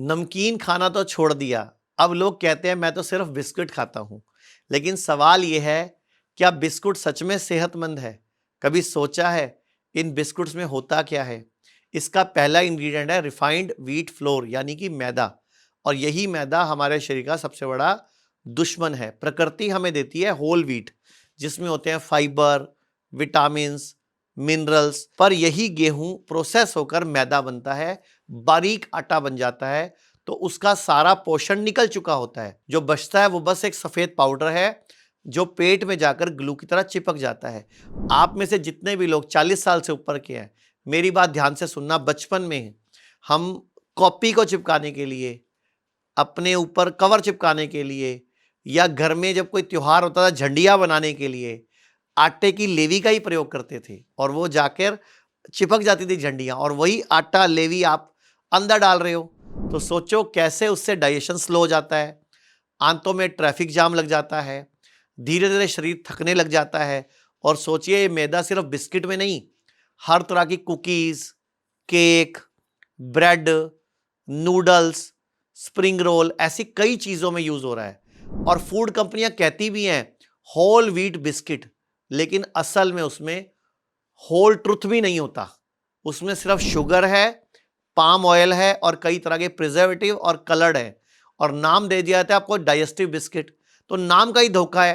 नमकीन खाना तो छोड़ दिया, अब लोग कहते हैं मैं तो सिर्फ बिस्कुट खाता हूं। लेकिन सवाल यह है, क्या बिस्कुट सच में सेहतमंद है? कभी सोचा है इन बिस्कुट्स में होता क्या है? इसका पहला इंग्रेडिएंट है रिफाइंड व्हीट फ्लोर, यानी कि मैदा। और यही मैदा हमारे शरीर का सबसे बड़ा दुश्मन है। प्रकृति हमें देती है होल व्हीट, जिसमें होते हैं फाइबर, विटामिन्स, मिनरल्स, पर यही गेहूं प्रोसेस होकर मैदा बनता है, बारीक आटा बन जाता है, तो उसका सारा पोषण निकल चुका होता है। जो बचता है वो बस एक सफेद पाउडर है, जो पेट में जाकर ग्लू की तरह चिपक जाता है। आप में से जितने भी लोग 40 साल से ऊपर के हैं, मेरी बात ध्यान से सुनना। बचपन में हम कॉपी को चिपकाने के लिए, अपने ऊपर कवर चिपकाने के लिए, या घर में जब कोई त्योहार होता था झंडियां बनाने के लिए आटे की लेवी का ही प्रयोग करते थे, और वो जाकर चिपक जाती थी झंडियां, और वही आटा लेवी आप अंदर डाल रहे हो। तो सोचो कैसे उससे डाइजेशन स्लो हो जाता है, आंतों में ट्रैफिक जाम लग जाता है, धीरे धीरे शरीर थकने लग जाता है। और सोचिए ये मैदा सिर्फ बिस्किट में नहीं, हर तरह की cookies, cake, bread, noodles, spring roll, ऐसी कई चीजों में यूज हो रहा है। और फूड कंपनियां कहती भी हैं होल व्हीट बिस्किट, लेकिन असल में उसमें होल ट्रुथ भी नहीं होता। उसमें सिर्फ शुगर है, पाम ऑयल है, और कई तरह के प्रिजर्वेटिव और कलर्ड है, और नाम दे दिया जाता है आपको डाइजेस्टिव बिस्किट। तो नाम का ही धोखा है।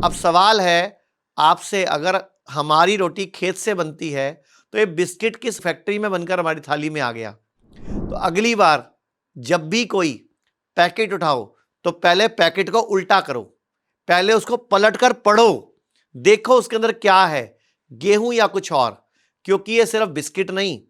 अब सवाल है आपसे, अगर हमारी रोटी खेत से बनती है तो ये बिस्किट किस फैक्ट्री में बनकर हमारी थाली में आ गया? तो अगली बार जब भी कोई पैकेट उठाओ तो पहले पैकेट को उल्टा करो, पहले उसको पलटकर पढ़ो, देखो उसके अंदर क्या है, गेहूं या कुछ और। क्योंकि ये सिर्फ बिस्किट नहीं,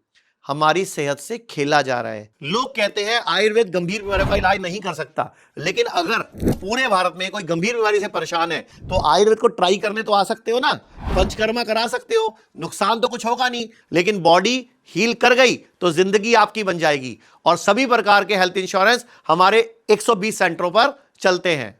हमारी सेहत से खेला जा रहा है। लोग कहते हैं आयुर्वेद गंभीर बीमारियों का इलाज नहीं कर सकता, लेकिन अगर पूरे भारत में कोई गंभीर बीमारी से परेशान है तो आयुर्वेद को ट्राई करने तो आ सकते हो ना, पंचकर्मा करा सकते हो, नुकसान तो कुछ होगा नहीं। लेकिन बॉडी हील कर गई तो जिंदगी आपकी बन जाएगी। और सभी प्रकार के हेल्थ इंश्योरेंस हमारे 120 सेंटरों पर चलते हैं।